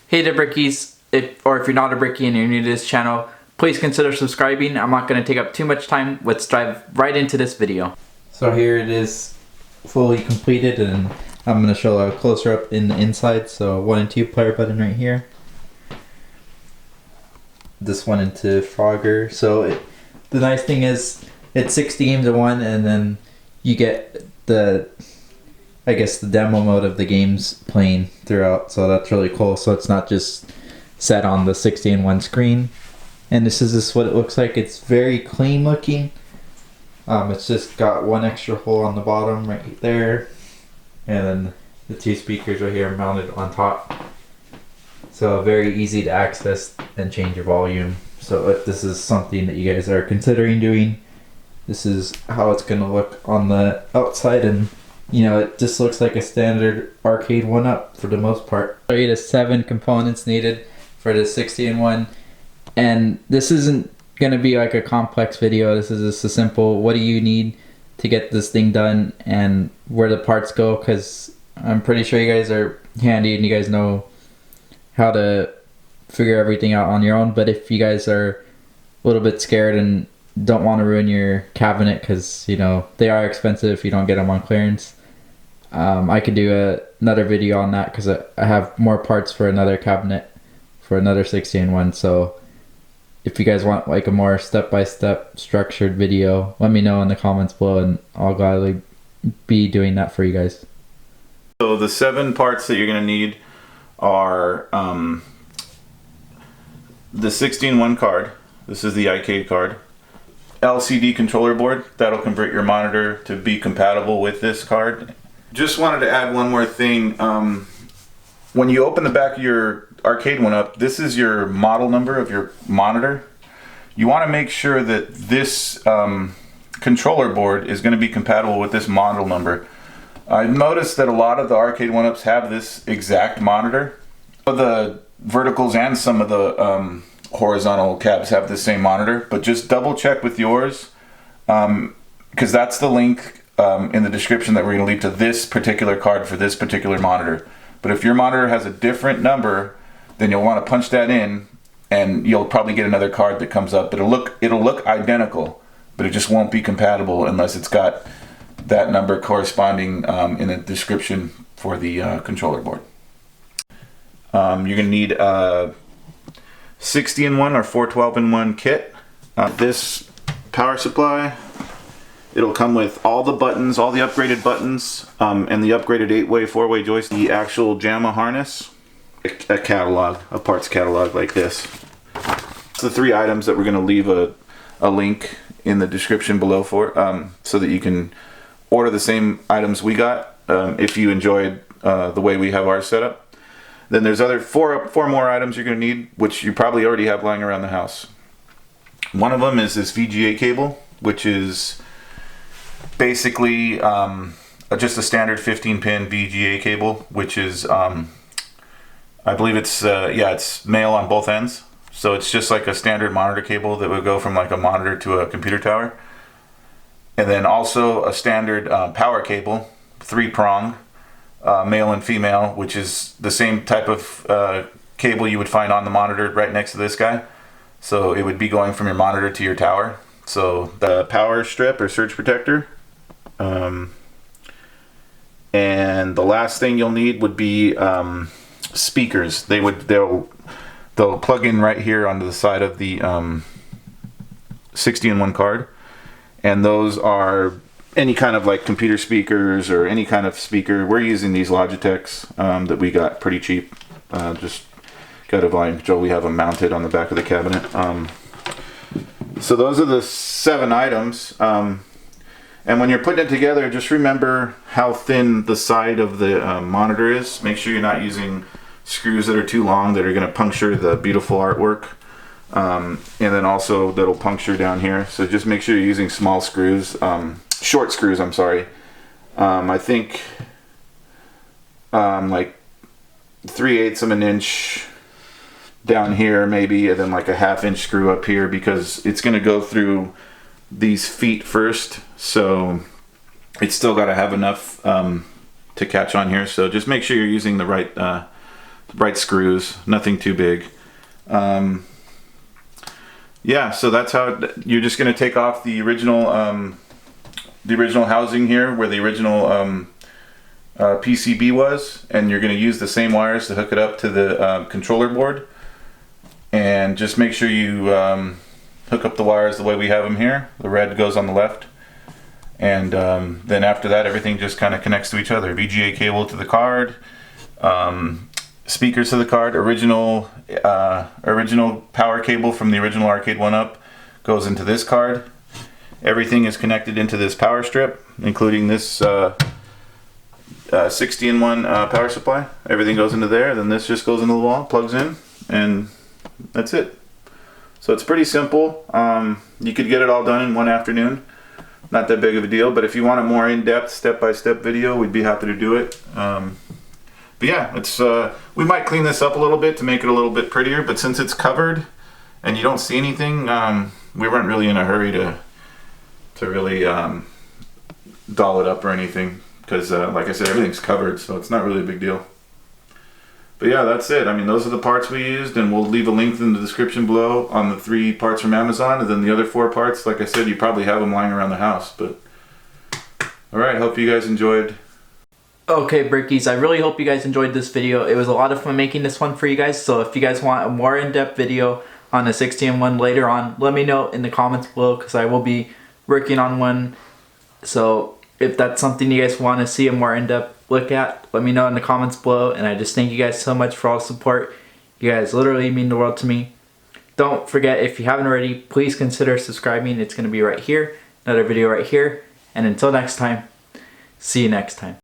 Hey there Brickies, if you're not a Brickie and you're new to this channel, please consider subscribing. I'm not going to take up too much time. Let's dive right into this video. So here it is fully completed, and I'm going to show a closer up in the inside. So 1 and 2 player button right here. This one into Frogger. So the nice thing is it's 60 games in one, and then you get the demo mode of the games playing throughout, so that's really cool. So it's not just set on the 60 in one screen. And this is what it looks like. It's very clean looking. It's just got one extra hole on the bottom right there, and then the 2 speakers right here mounted on top. So very easy to access and change your volume. So if this is something that you guys are considering doing, this is how it's going to look on the outside, and you know, it just looks like a standard arcade 1-up for the most part. I'll show you the 7 components needed for the 60 in 1. And this isn't going to be like a complex video. This is just a simple, what do you need to get this thing done and where the parts go, because I'm pretty sure you guys are handy and you guys know how to figure everything out on your own. But if you guys are a little bit scared and don't want to ruin your cabinet, because you know they are expensive if you don't get them on clearance, I could do another video on that, because I have more parts for another cabinet for another 60 in 1. So if you guys want like a more step-by-step structured video, let me know in the comments below, and I'll gladly be doing that for you guys. So the 7 parts that you're going to need are the 60 in 1 card. This is the arcade card. LCD controller board that'll convert your monitor to be compatible with this card. Just wanted to add one more thing. When you open the back of your ARCADE1UP, this is your model number of your monitor. You want to make sure that this controller board is going to be compatible with this model number. I've noticed that a lot of the ARCADE1UPs have this exact monitor. The verticals and some of the horizontal cabs have the same monitor, but just double check with yours, because that's the link in the description that we're going to leave to this particular card for this particular monitor. But if your monitor has a different number, then you'll want to punch that in, and you'll probably get another card that comes up. It'll look identical, but it just won't be compatible unless it's got that number corresponding in the description for the controller board. You're going to need a 60 in 1 or 412 in 1 kit. This power supply, it'll come with all the buttons, all the upgraded buttons, and the upgraded 8-way, 4-way joystick, the actual JAMA harness, a catalog, a parts catalog like this. It's the 3 items that we're going to leave a link in the description below for, so that you can order the same items we got if you enjoyed the way we have ours set up. Then there's other 4 more items you're going to need, which you probably already have lying around the house. One of them is this VGA cable, which is basically just a standard 15-pin VGA cable, which is, I believe it's, it's male on both ends. So it's just like a standard monitor cable that would go from like a monitor to a computer tower. And then also a standard power cable, 3-prong. Male and female, which is the same type of cable you would find on the monitor right next to this guy. So it would be going from your monitor to your tower. So the power strip or surge protector. And the last thing you'll need would be speakers. They'll plug in right here onto the side of the 60 in 1 card. And those are any kind of like computer speakers or any kind of speaker. We're using these Logitechs that we got pretty cheap. Just got a volume control. We have them mounted on the back of the cabinet. So those are the 7 items. And when you're putting it together, just remember how thin the side of the monitor is. Make sure you're not using screws that are too long that are going to puncture the beautiful artwork. And then also that'll puncture down here. So just make sure you're using small screws. Short screws, I'm sorry. I think like 3/8 of an inch down here maybe, and then like a 1/2 inch screw up here, because it's going to go through these feet first. So it's still got to have enough to catch on here. So just make sure you're using the right right screws, nothing too big. Yeah, so that's how you're just going to take off the original housing here where the original PCB was, and you're going to use the same wires to hook it up to the controller board. And just make sure you hook up the wires the way we have them here. The red goes on the left, and then after that everything just kind of connects to each other. VGA cable to the card, speakers to the card, original power cable from the original ARCADE1UP goes into this card. Everything is connected into this power strip, including this 60-in-1 power supply. Everything goes into there, then this just goes into the wall, plugs in, and that's it. So it's pretty simple. You could get it all done in one afternoon. Not that big of a deal, but if you want a more in-depth step-by-step video, we'd be happy to do it. But yeah, it's we might clean this up a little bit to make it a little bit prettier, but since it's covered and you don't see anything, we weren't really in a hurry to really doll it up or anything, because like I said, everything's covered, so it's not really a big deal. But yeah, that's it. I mean, those are the parts we used, and we'll leave a link in the description below on the 3 parts from Amazon, and then the other 4 parts, like I said, you probably have them lying around the house. But alright, hope you guys enjoyed. Okay, Brickies, I really hope you guys enjoyed this video. It was a lot of fun making this one for you guys, so if you guys want a more in-depth video on a 60-in-1 later on, let me know in the comments below, because I will be working on one. So if that's something you guys want to see a more in-depth look at, let me know in the comments below. And I just thank you guys so much for all the support. You guys literally mean the world to me. Don't forget, if you haven't already, please consider subscribing. It's going to be right here, another video right here. And until next time, see you next time.